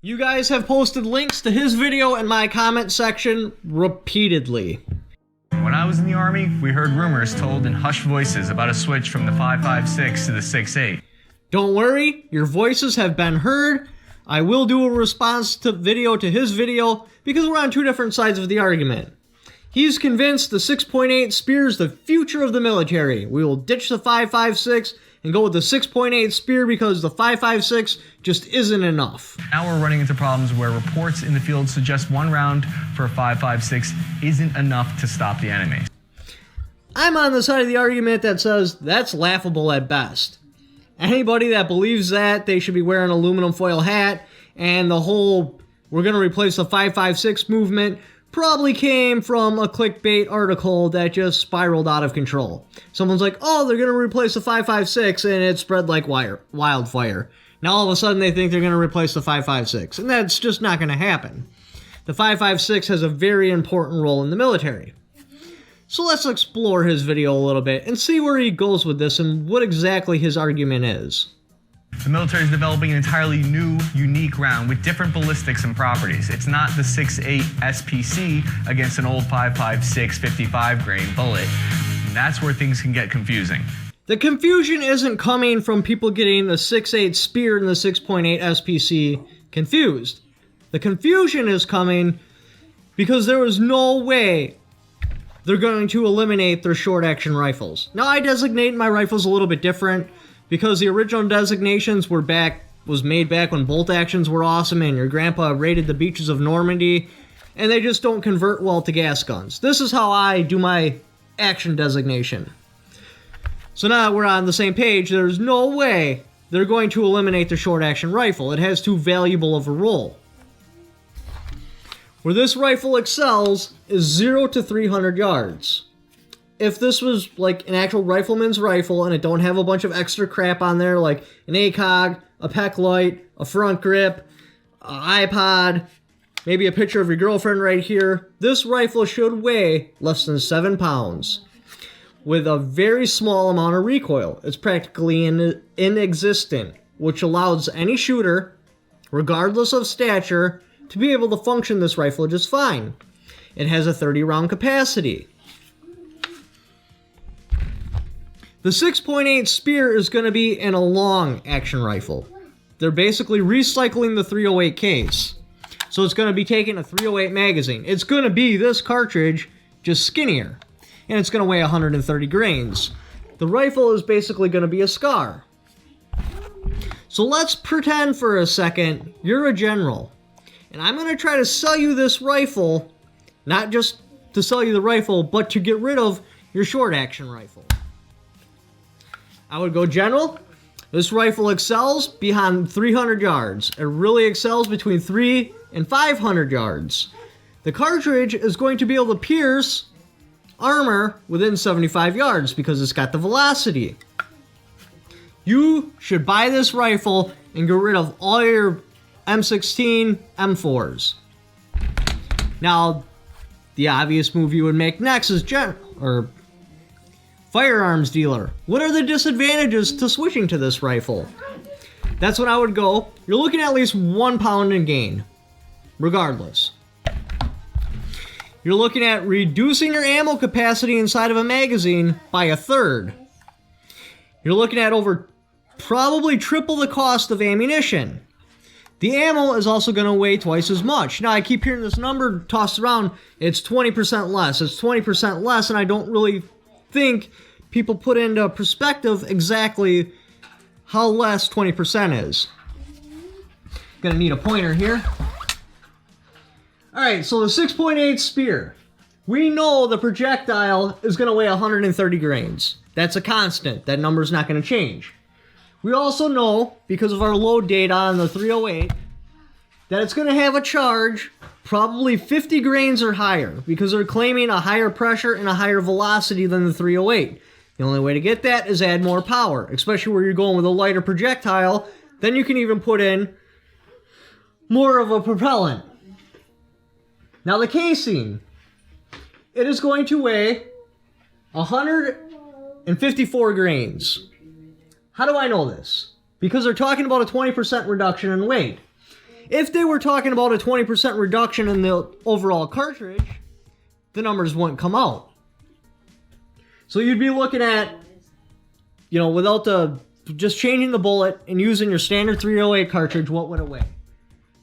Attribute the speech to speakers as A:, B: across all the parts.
A: You guys have posted links to his video in my comment section repeatedly.
B: When I was in the Army, we heard rumors told in hushed voices about a switch from the 5.56 to the 6.8.
A: Don't worry, your voices have been heard. I will do a response to his video because we're on two different sides of the argument. He's convinced the 6.8 Spear is the future of the military. We will ditch the 5.56 and go with the 6.8 Spear because the 5.56 just isn't enough.
B: Now we're running into problems where reports in the field suggest one round for a 5.56 isn't enough to stop the enemy.
A: I'm on the side of the argument that says that's laughable at best. Anybody that believes that, they should be wearing an aluminum foil hat, and the whole we're going to replace the 5.56 movement probably came from a clickbait article that just spiraled out of control. Someone's like, oh, they're going to replace the 5.56, and it spread like wildfire. Now all of a sudden they think they're going to replace the 5.56, and that's just not going to happen. The 5.56 has a very important role in the military. So let's explore his video a little bit and see where he goes with this and what exactly his argument is.
B: The military is developing an entirely new, unique round with different ballistics and properties. It's not the 6.8 SPC against an old 5.56 55 grain bullet. And that's where things can get confusing.
A: The confusion isn't coming from people getting the 6.8 Spear and the 6.8 SPC confused. The confusion is coming because there is no way they're going to eliminate their short action rifles. Now I designate my rifles a little bit different because the original designations was made back when bolt actions were awesome and your grandpa raided the beaches of Normandy, and they just don't convert well to gas guns. This is how I do my action designation. So now that we're on the same page, there's no way they're going to eliminate the short action rifle. It has too valuable of a role. Where this rifle excels is 0 to 300 yards. If this was like an actual rifleman's rifle and it don't have a bunch of extra crap on there like an ACOG, a PEC light, a front grip, an iPod, maybe a picture of your girlfriend right here, this rifle should weigh less than 7 pounds with a very small amount of recoil. It's practically inexistent, which allows any shooter, regardless of stature, to be able to function this rifle just fine. It has a 30 round capacity. The 6.8 Spear is going to be in a long action rifle. They're basically recycling the 308 case. So it's going to be taking a 308 magazine. It's going to be this cartridge, just skinnier. And it's going to weigh 130 grains. The rifle is basically going to be a SCAR. So let's pretend for a second you're a general. And I'm going to try to sell you this rifle, not just to sell you the rifle, but to get rid of your short action rifle. I would go, General, this rifle excels beyond 300 yards. It really excels between 300 and 500 yards. The cartridge is going to be able to pierce armor within 75 yards because it's got the velocity. You should buy this rifle and get rid of all your M16, M4s. Now, the obvious move you would make next is firearms dealer. What are the disadvantages to switching to this rifle? That's when I would go. You're looking at least 1 pound in gain, regardless. You're looking at reducing your ammo capacity inside of a magazine by 1/3. You're looking at over probably triple the cost of ammunition. The ammo is also going to weigh twice as much. Now, I keep hearing this number tossed around. It's 20% less. It's 20% less, and I don't really think people put into perspective exactly how less 20% is. Gonna need a pointer here. Alright, so the 6.8 Spear. We know the projectile is gonna weigh 130 grains. That's a constant. That number's not gonna change. We also know, because of our load data on the 308, that it's gonna have a charge probably 50 grains or higher, because they're claiming a higher pressure and a higher velocity than the 308. The only way to get that is add more power, especially where you're going with a lighter projectile. Then you can even put in more of a propellant. Now the casing, it is going to weigh 154 grains. How do I know this? Because they're talking about a 20% reduction in weight. If they were talking about a 20% reduction in the overall cartridge, the numbers wouldn't come out. So you'd be looking at, without just changing the bullet and using your standard 308 cartridge, what would it weigh?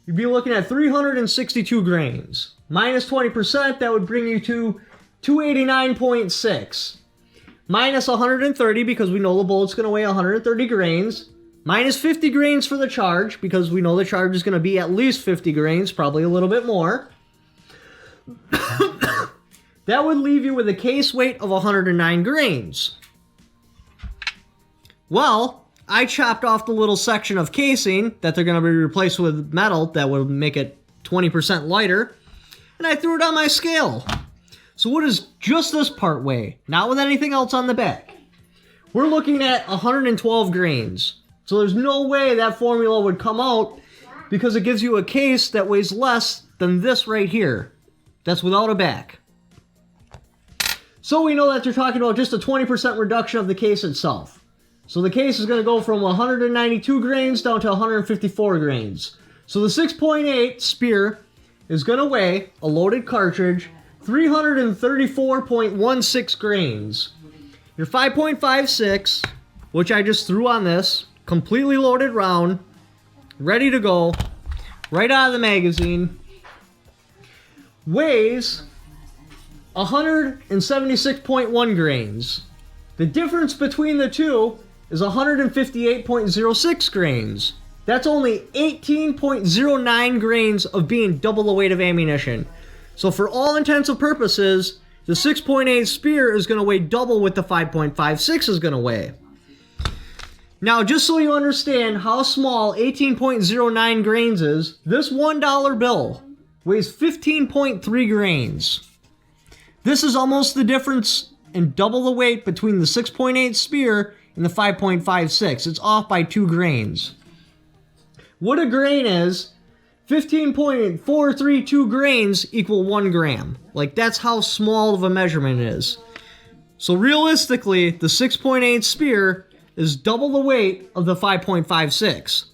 A: You'd be looking at 362 grains. Minus 20%, that would bring you to 289.6. Minus 130, because we know the bullet's going to weigh 130 grains. Minus 50 grains for the charge, because we know the charge is going to be at least 50 grains, probably a little bit more. That would leave you with a case weight of 109 grains. Well, I chopped off the little section of casing that they're going to be replaced with metal that would make it 20% lighter, and I threw it on my scale. So what does just this part weigh? Not with anything else on the back. We're looking at 112 grains. So there's no way that formula would come out because it gives you a case that weighs less than this right here. That's without a back. So we know that they're talking about just a 20% reduction of the case itself. So the case is going to go from 192 grains down to 154 grains. So the 6.8 Speer is going to weigh, a loaded cartridge, 334.16 grains. Your 5.56, which I just threw on this, completely loaded round, ready to go, right out of the magazine, weighs 176.1 grains. The difference between the two is 158.06 grains. That's only 18.09 grains of being double the weight of ammunition. So for all intents and purposes, the 6.8 Speer is going to weigh double what the 5.56 is going to weigh. Now, just so you understand how small 18.09 grains is, this $1 bill weighs 15.3 grains. This is almost the difference in double the weight between the 6.8 Speer and the 5.56. It's off by 2 grains. What a grain is, 15.432 grains equal 1 gram. Like, that's how small of a measurement it is. So realistically, the 6.8 Speer is double the weight of the 5.56.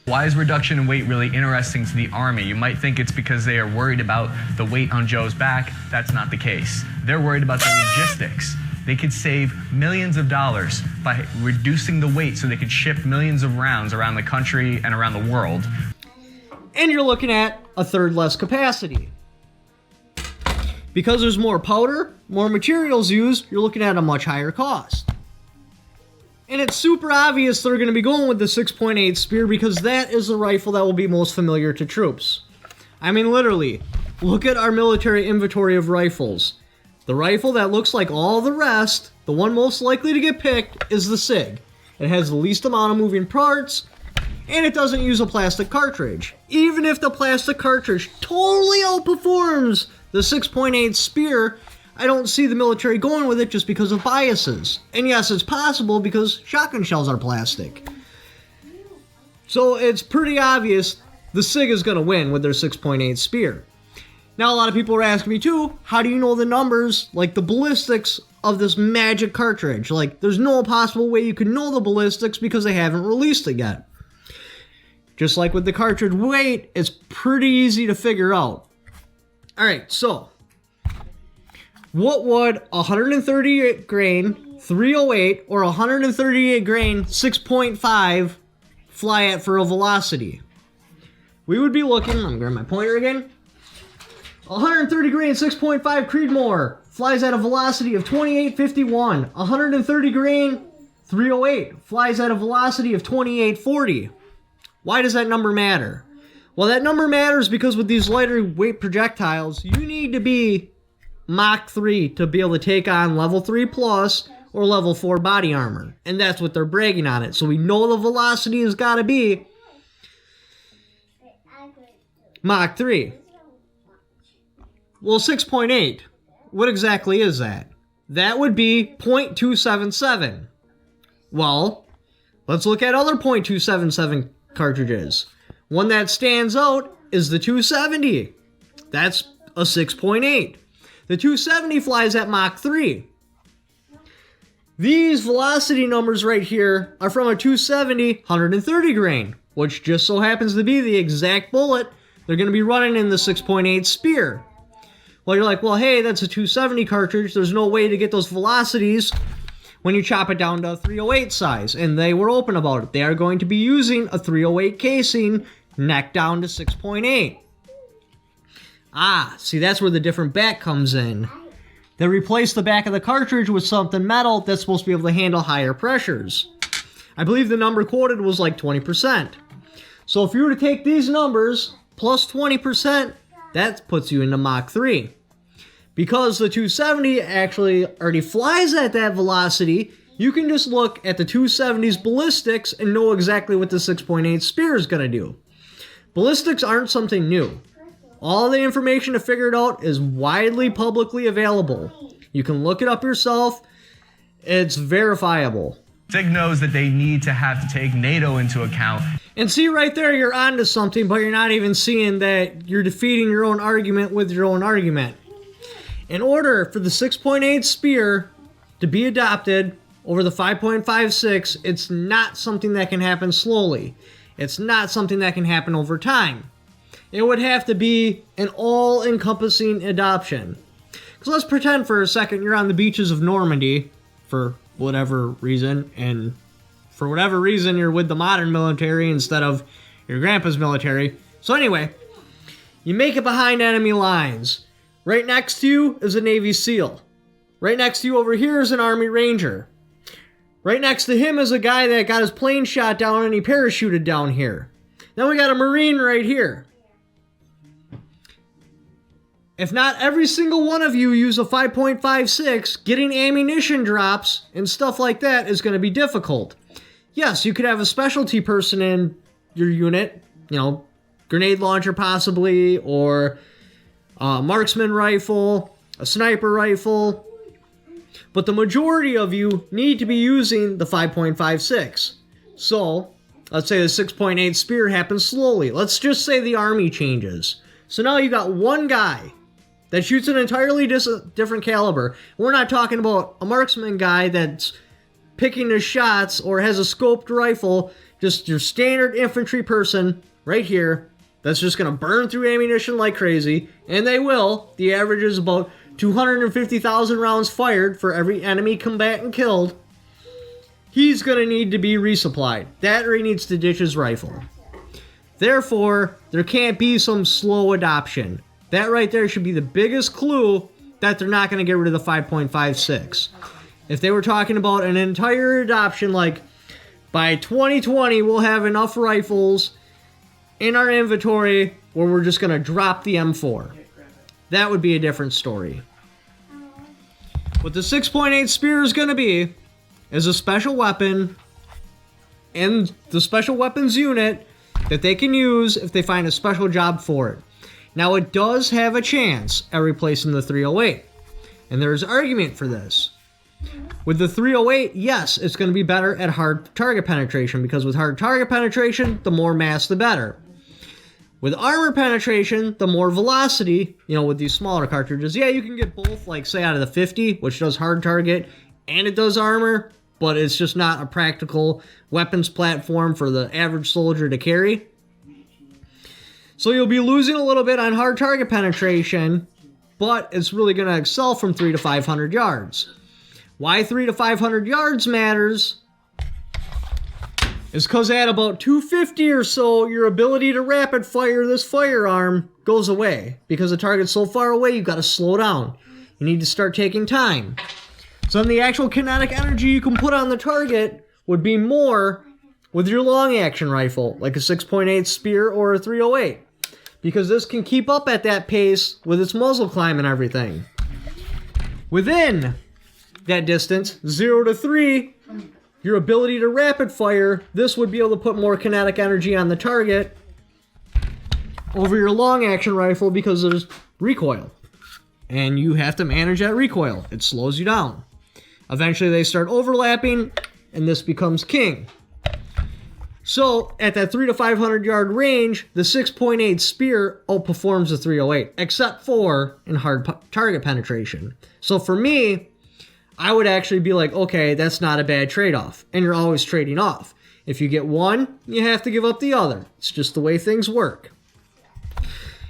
B: Why is reduction in weight really interesting to the Army? You might think it's because they are worried about the weight on Joe's back. That's not the case. They're worried about the logistics. They could save millions of dollars by reducing the weight so they could ship millions of rounds around the country and around the world.
A: And you're looking at a third less capacity. Because there's more powder, more materials used, you're looking at a much higher cost. And it's super obvious they're going to be going with the 6.8 Speer because that is the rifle that will be most familiar to troops. I mean, literally, look at our military inventory of rifles. The rifle that looks like all the rest, the one most likely to get picked, is the SIG. It has the least amount of moving parts, and it doesn't use a plastic cartridge. Even if the plastic cartridge totally outperforms the 6.8 Speer, I don't see the military going with it just because of biases. And yes, it's possible because shotgun shells are plastic. So it's pretty obvious the SIG is going to win with their 6.8 Speer. Now, a lot of people are asking me too, how do you know the numbers, like the ballistics of this magic cartridge? Like, there's no possible way you can know the ballistics because they haven't released it yet. Just like with the cartridge weight, it's pretty easy to figure out. Alright, so what would 138 grain 308 or 138 grain 6.5 fly at for a velocity? We would be looking, I'm going to grab my pointer again. 130 grain 6.5 Creedmoor flies at a velocity of 2851. 130 grain 308 flies at a velocity of 2840. Why does that number matter? Well, that number matters because with these lighter weight projectiles, you need to be Mach 3 to be able to take on level 3 plus or level 4 body armor. And that's what they're bragging on it. So we know the velocity has got to be Mach 3. Well, 6.8, what exactly is that? That would be 0.277. Well, let's look at other 0.277 cartridges. One that stands out is the 270. That's a 6.8. The 270 flies at Mach 3. These velocity numbers right here are from a 270 130 grain. which just so happens to be the exact bullet they're going to be running in the 6.8 Spear. Well, you're like, well, hey, that's a 270 cartridge. There's no way to get those velocities when you chop it down to a 308 size. And they were open about it. They are going to be using a 308 casing neck down to 6.8. Ah, see, that's where the different back comes in. They replaced the back of the cartridge with something metal that's supposed to be able to handle higher pressures. I believe the number quoted was like 20%. So if you were to take these numbers plus 20%, that puts you into Mach 3. Because the 270 actually already flies at that velocity, you can just look at the 270's ballistics and know exactly what the 6.8 Spear is going to do. Ballistics aren't something new. All the information to figure it out is widely publicly available. You can look it up yourself. It's verifiable.
B: SIG knows that they need to take NATO into account.
A: And see, right there, you're onto something, but you're not even seeing that you're defeating your own argument with your own argument. In order for the 6.8 Spear to be adopted over the 5.56, it's not something that can happen slowly. It's not something that can happen over time. It would have to be an all-encompassing adoption. Because let's pretend for a second you're on the beaches of Normandy for whatever reason, and for whatever reason you're with the modern military instead of your grandpa's military. So anyway, you make it behind enemy lines. Right next to you is a Navy SEAL. Right next to you over here is an Army Ranger. Right next to him is a guy that got his plane shot down and he parachuted down here. Then we got a Marine right here. If not every single one of you use a 5.56, getting ammunition drops and stuff like that is going to be difficult. Yes, you could have a specialty person in your unit, grenade launcher possibly, or a marksman rifle, a sniper rifle, but the majority of you need to be using the 5.56. So, let's say the 6.8 Spear happens slowly. Let's just say the Army changes. So now you got one guy that shoots an entirely different caliber. We're not talking about a marksman guy that's picking his shots or has a scoped rifle, just your standard infantry person right here that's just going to burn through ammunition like crazy, and they will. The average is about 250,000 rounds fired for every enemy combatant killed. He's going to need to be resupplied. That or he needs to ditch his rifle. Therefore, there can't be some slow adoption. That right there should be the biggest clue that they're not going to get rid of the 5.56. If they were talking about an entire adoption, like by 2020 we'll have enough rifles in our inventory where we're just going to drop the M4. That would be a different story. What the 6.8 Spear is going to be is a special weapon and the special weapons unit that they can use if they find a special job for it. Now, it does have a chance at replacing the 308, and there's argument for this. With the 308, yes, it's going to be better at hard target penetration, because with hard target penetration, the more mass, the better. With armor penetration, the more velocity, with these smaller cartridges. Yeah, you can get both, like, say, out of the 50, which does hard target, and it does armor, but it's just not a practical weapons platform for the average soldier to carry. So you'll be losing a little bit on hard target penetration, but it's really going to excel from 300 to 500 yards. Why 300 to 500 yards matters is because at about 250 or so, your ability to rapid fire this firearm goes away. Because the target's so far away, you've got to slow down. You need to start taking time. So then the actual kinetic energy you can put on the target would be more with your long action rifle, like a 6.8 Spear or a 308. Because this can keep up at that pace with its muzzle climb and everything. Within that distance, 0 to 3, your ability to rapid fire, this would be able to put more kinetic energy on the target over your long action rifle because there's recoil. And you have to manage that recoil. It slows you down. Eventually they start overlapping and this becomes king. So at that 300 to 500 yard range, the 6.8 Spear outperforms the 308, except for in hard target penetration. So for me, I would actually be like, okay, that's not a bad trade-off. And you're always trading off. If you get one, you have to give up the other. It's just the way things work.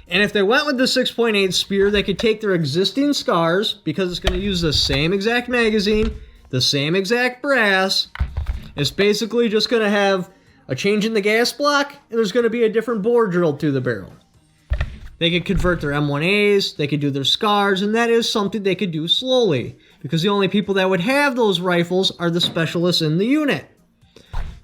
A: And if they went with the 6.8 Spear, they could take their existing SCARs, because it's going to use the same exact magazine, the same exact brass. It's basically just going to have a change in the gas block, and there's going to be a different bore drilled through the barrel. They could convert their M1As, they could do their SCARs, and that is something they could do slowly, because the only people that would have those rifles are the specialists in the unit.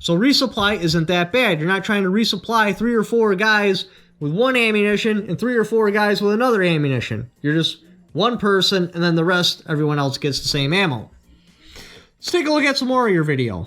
A: So resupply isn't that bad. You're not trying to resupply 3 or 4 guys with one ammunition and 3 or 4 guys with another ammunition. You're just one person, and then the rest, everyone else gets the same ammo. Let's take a look at some more of your video.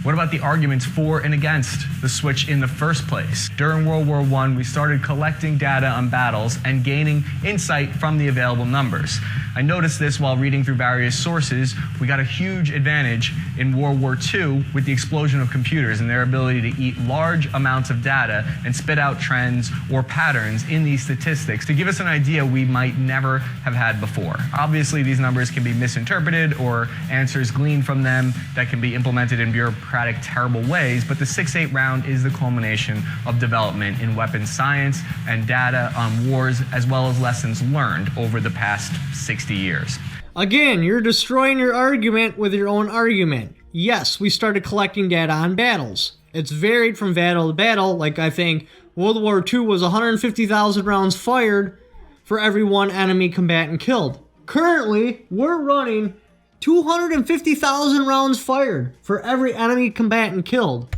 B: What about the arguments for and against the switch in the first place? During World War I, we started collecting data on battles and gaining insight from the available numbers. I noticed this while reading through various sources. We got a huge advantage in World War II with the explosion of computers and their ability to eat large amounts of data and spit out trends or patterns in these statistics to give us an idea we might never have had before. Obviously, these numbers can be misinterpreted or answers gleaned from them that can be implemented in bureaucratic, terrible ways, but the 6.8 round is the culmination of development in weapons science and data on wars, as well as lessons learned over the past 60 years.
A: Again, you're destroying your argument with your own argument. Yes, we started collecting data on battles. It's varied from battle to battle. Like, I think World War II was 150,000 rounds fired for every one enemy combatant killed. Currently, we're running 250,000 rounds fired for every enemy combatant killed.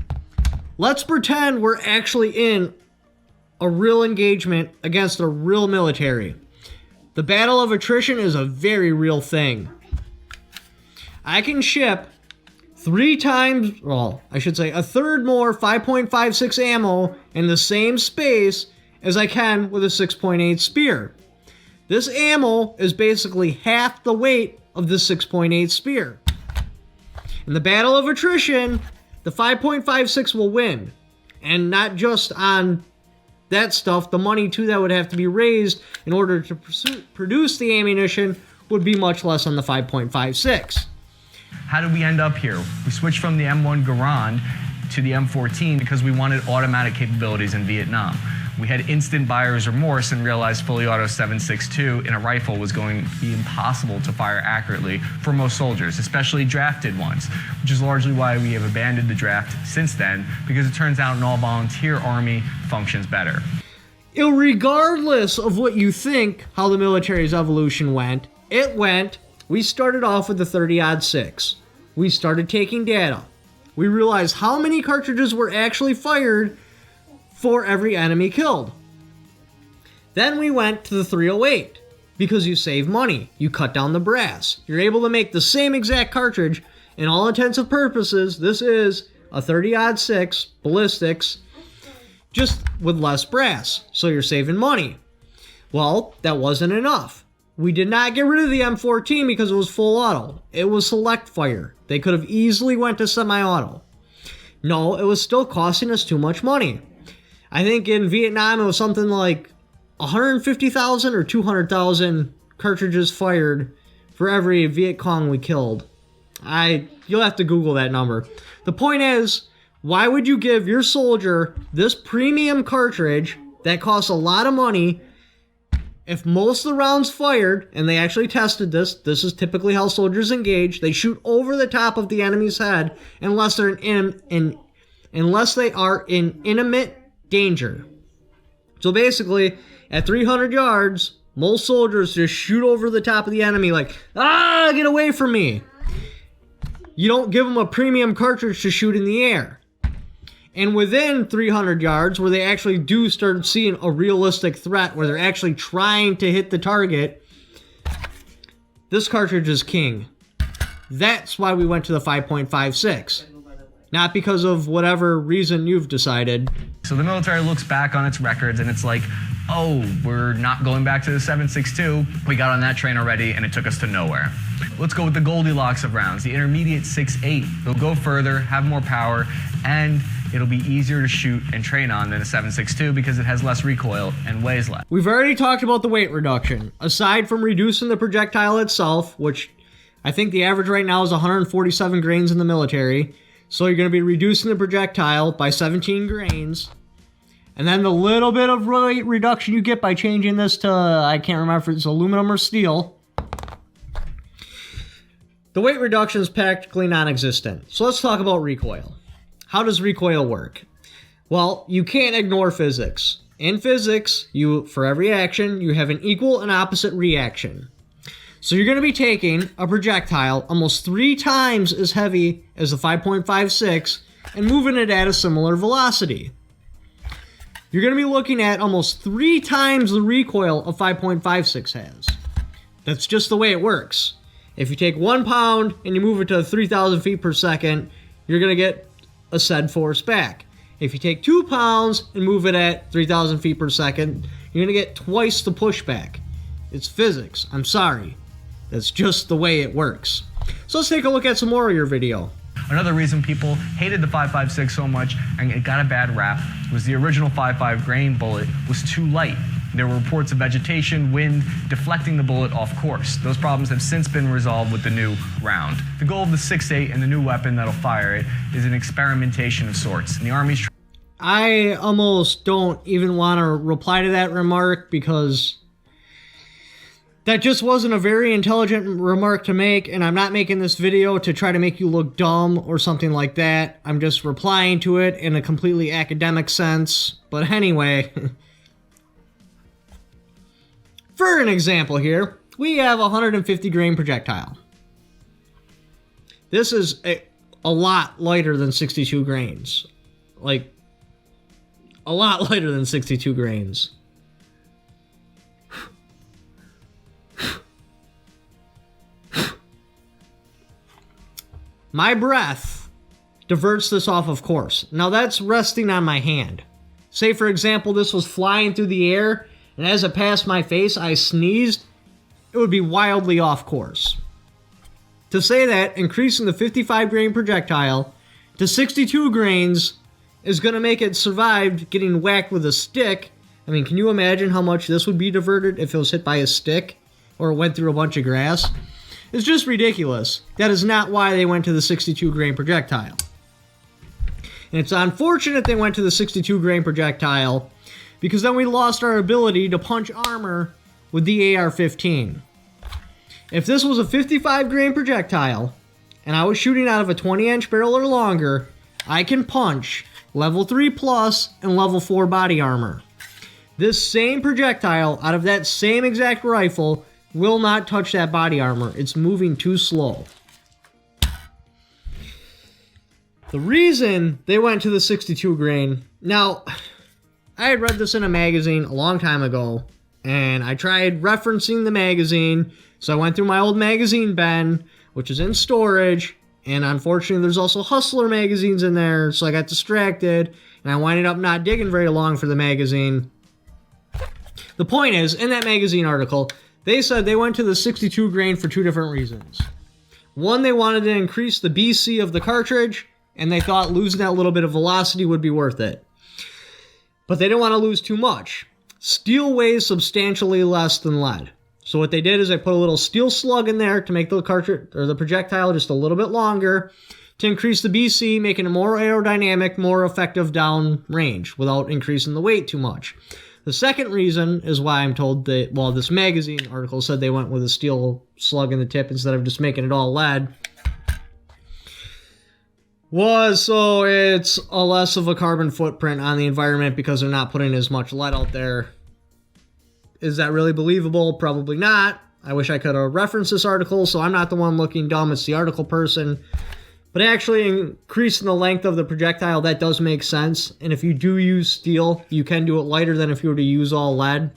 A: Let's pretend we're actually in a real engagement against a real military. The battle of attrition is a very real thing. I can ship 3 times, well, I should say a third more 5.56 ammo in the same space as I can with a 6.8 Spear. This ammo is basically half the weight of the 6.8 Spear. In the battle of attrition, the 5.56 will win. And not just on that stuff, the money too that would have to be raised in order to produce the ammunition would be much less on the 5.56.
B: How did we end up here? We switched from the M1 Garand to the M14 because we wanted automatic capabilities in Vietnam. We had instant buyer's remorse and realized fully auto 7.62 in a rifle was going to be impossible to fire accurately for most soldiers, especially drafted ones, which is largely why we have abandoned the draft since then, because it turns out an all-volunteer army functions better.
A: Regardless of what you think how the military's evolution went, we started off with the 30-06. We started taking data. We realized how many cartridges were actually fired for every enemy killed. Then we went to the 308 because you save money, you cut down the brass. You're able to make the same exact cartridge. In all intents and purposes, this is a 30-06 ballistics, just with less brass, so you're saving money. Well, that wasn't enough. We did not get rid of the M14 because it was full auto. It was select fire. They could have easily went to semi-auto. No, it was still costing us too much money. I think in Vietnam it was something like 150,000 or 200,000 cartridges fired for every Viet Cong we killed. You'll have to Google that number. The point is, why would you give your soldier this premium cartridge that costs a lot of money if most of the rounds fired, and they actually tested this is typically how soldiers engage, they shoot over the top of the enemy's head unless they are in intimate danger. So basically, at 300 yards, most soldiers just shoot over the top of the enemy like, get away from me. You don't give them a premium cartridge to shoot in the air. And within 300 yards, where they actually do start seeing a realistic threat, where they're actually trying to hit the target, this cartridge is king. That's why we went to the 5.56. Not because of whatever reason you've decided.
B: So the military looks back on its records and it's like, oh, we're not going back to the 7.62. We got on that train already and it took us to nowhere. Let's go with the Goldilocks of rounds, the intermediate 6.8. It'll go further, have more power, and it'll be easier to shoot and train on than a 7.62 because it has less recoil and weighs less.
A: We've already talked about the weight reduction. Aside from reducing the projectile itself, which I think the average right now is 147 grains in the military, So you're going to be reducing the projectile by 17 grains. And then the little bit of weight reduction you get by changing this to, I can't remember if it's aluminum or steel. The weight reduction is practically non-existent. So let's talk about recoil. How does recoil work? Well, you can't ignore physics. In physics, for every action, you have an equal and opposite reaction. So you're going to be taking a projectile almost 3 times as heavy as the 5.56 and moving it at a similar velocity. You're going to be looking at almost 3 times the recoil of 5.56 has. That's just the way it works. If you take 1 pound and you move it to 3,000 feet per second, you're going to get a said force back. If you take 2 pounds and move it at 3,000 feet per second, you're going to get twice the pushback. It's physics. I'm sorry. That's just the way it works. So let's take a look at some more of your video.
B: Another reason people hated the 5.56 so much and it got a bad rap was the original 5.5 grain bullet was too light. There were reports of vegetation, wind, deflecting the bullet off course. Those problems have since been resolved with the new round. The goal of the 6.8 and the new weapon that'll fire it is an experimentation of sorts. And the Army's
A: I almost don't even want to reply to that remark because that just wasn't a very intelligent remark to make, and I'm not making this video to try to make you look dumb or something like that. I'm just replying to it in a completely academic sense. But anyway, for an example here, we have a 150 grain projectile. This is a lot lighter than 62 grains. Like, a lot lighter than 62 grains. My breath diverts this off of course. Now that's resting on my hand. Say for example this was flying through the air and as it passed my face I sneezed, it would be wildly off course. To say that increasing the 55 grain projectile to 62 grains is going to make it survive getting whacked with a stick. I mean, can you imagine how much this would be diverted if it was hit by a stick or went through a bunch of grass? It's just ridiculous. That is not why they went to the 62 grain projectile. And it's unfortunate they went to the 62 grain projectile because then we lost our ability to punch armor with the AR-15. If this was a 55 grain projectile and I was shooting out of a 20-inch barrel or longer, I can punch level 3 plus and level 4 body armor. This same projectile out of that same exact rifle will not touch that body armor. It's moving too slow. The reason they went to the 62 grain... Now, I had read this in a magazine a long time ago, and I tried referencing the magazine, so I went through my old magazine bin, which is in storage, and unfortunately there's also Hustler magazines in there, so I got distracted, and I winded up not digging very long for the magazine. The point is, in that magazine article, they said they went to the 62 grain for 2 different reasons. One, they wanted to increase the BC of the cartridge, and they thought losing that little bit of velocity would be worth it. But they didn't want to lose too much. Steel weighs substantially less than lead. So what they did is they put a little steel slug in there to make the cartridge or the projectile just a little bit longer to increase the BC, making it more aerodynamic, more effective down range without increasing the weight too much. The second reason is why I'm told that, well, this magazine article said they went with a steel slug in the tip instead of just making it all lead, was so it's a less of a carbon footprint on the environment because they're not putting as much lead out there. Is that really believable? Probably not. I wish I could have referenced this article, so I'm not the one looking dumb, it's the article person. But actually increasing the length of the projectile, that does make sense. And if you do use steel, you can do it lighter than if you were to use all lead.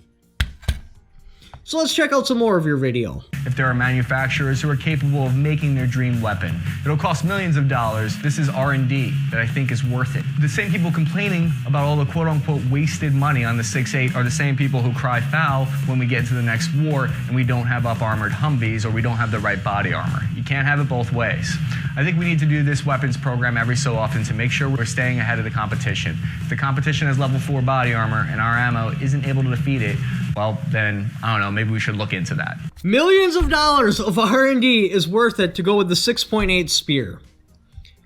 A: So let's check out some more of your video.
B: If there are manufacturers who are capable of making their dream weapon, it'll cost millions of dollars. This is R&D that I think is worth it. The same people complaining about all the quote-unquote wasted money on the 6.8 are the same people who cry foul when we get into the next war and we don't have up-armored Humvees or we don't have the right body armor. You can't have it both ways. I think we need to do this weapons program every so often to make sure we're staying ahead of the competition. If the competition has level 4 body armor and our ammo isn't able to defeat it, well, then, I don't know, maybe we should look into that.
A: Millions of dollars of R&D is worth it to go with the 6.8 Spear.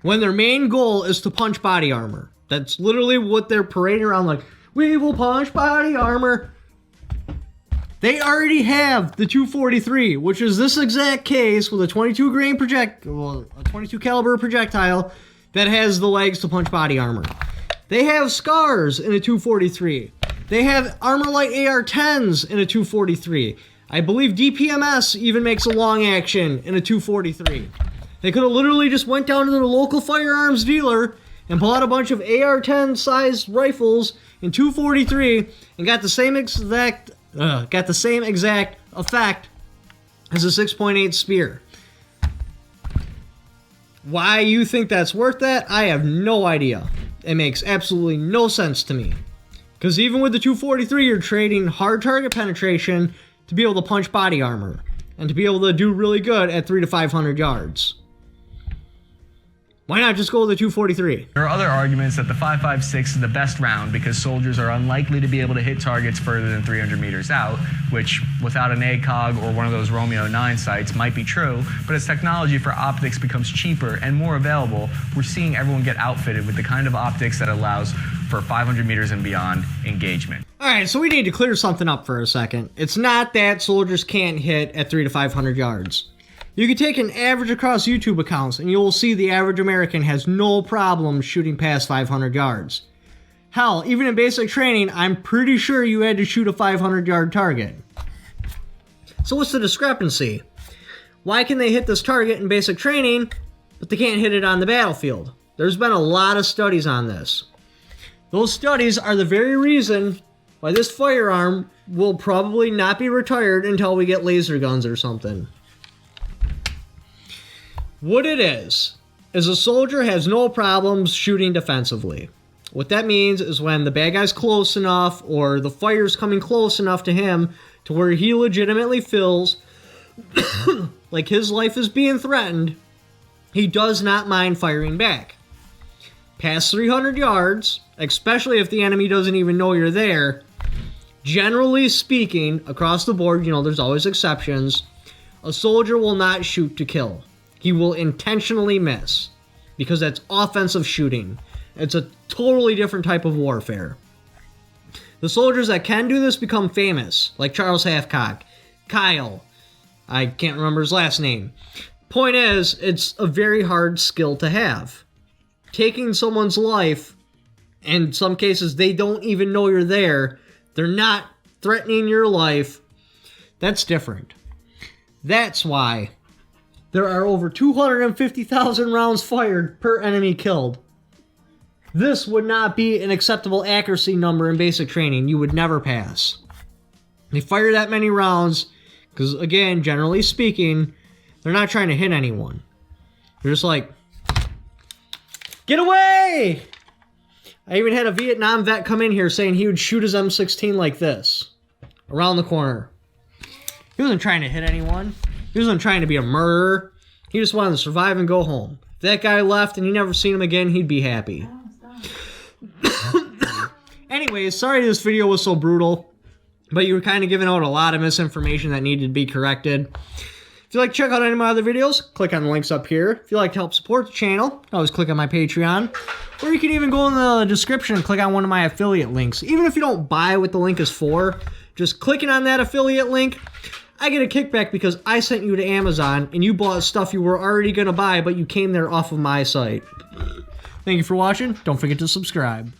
A: when their main goal is to punch body armor. That's literally what they're parading around like, we will punch body armor. They already have the 243, which is this exact case with a 22 caliber projectile that has the legs to punch body armor. They have scars in a 243. They have Armorlight AR-10s in a 243. I believe DPMS even makes a long action in a 243. They could have literally just went down to the local firearms dealer and bought a bunch of AR-10 sized rifles in 243 and got the same exact effect as a 6.8 spear. Why you think that's worth that, I have no idea. It makes absolutely no sense to me. Because even with the 243, you're trading hard target penetration to be able to punch body armor and to be able to do really good at 300 to 500 yards. Why not just go with the 243?
B: There are other arguments that the 5.56 is the best round because soldiers are unlikely to be able to hit targets further than 300 meters out, which without an ACOG or one of those Romeo 9 sights might be true, but as technology for optics becomes cheaper and more available, we're seeing everyone get outfitted with the kind of optics that allows for 500 meters and beyond engagement.
A: Alright, so we need to clear something up for a second. It's not that soldiers can't hit at 300 to 500 yards. You can take an average across YouTube accounts and you will see the average American has no problem shooting past 500 yards. Hell, even in basic training, I'm pretty sure you had to shoot a 500-yard target. So what's the discrepancy? Why can they hit this target in basic training, but they can't hit it on the battlefield? There's been a lot of studies on this. Those studies are the very reason why this firearm will probably not be retired until we get laser guns or something. What it is a soldier has no problems shooting defensively. What that means is when the bad guy's close enough or the fire's coming close enough to him to where he legitimately feels like his life is being threatened, he does not mind firing back. Past 300 yards, especially if the enemy doesn't even know you're there, generally speaking, across the board, there's always exceptions, a soldier will not shoot to kill. He will intentionally miss because that's offensive shooting. It's a totally different type of warfare. The soldiers that can do this become famous, like Charles Hathcock, Kyle, I can't remember his last name. Point is, it's a very hard skill to have. Taking someone's life, in some cases they don't even know you're there, they're not threatening your life, that's different. That's why there are over 250,000 rounds fired per enemy killed. This would not be an acceptable accuracy number in basic training. You would never pass. They fire that many rounds because, again, generally speaking, they're not trying to hit anyone. They're just like, get away! I even had a Vietnam vet come in here saying he would shoot his M16 like this, around the corner. He wasn't trying to hit anyone. He wasn't trying to be a murderer. He just wanted to survive and go home. If that guy left and you never seen him again, he'd be happy. Anyways, sorry this video was so brutal, but you were kind of giving out a lot of misinformation that needed to be corrected. If you'd like to check out any of my other videos, click on the links up here. If you'd like to help support the channel, you can always click on my Patreon. Or you can even go in the description and click on one of my affiliate links. Even if you don't buy what the link is for, just clicking on that affiliate link, I get a kickback because I sent you to Amazon and you bought stuff you were already going to buy, but you came there off of my site. Thank you for watching. Don't forget to subscribe.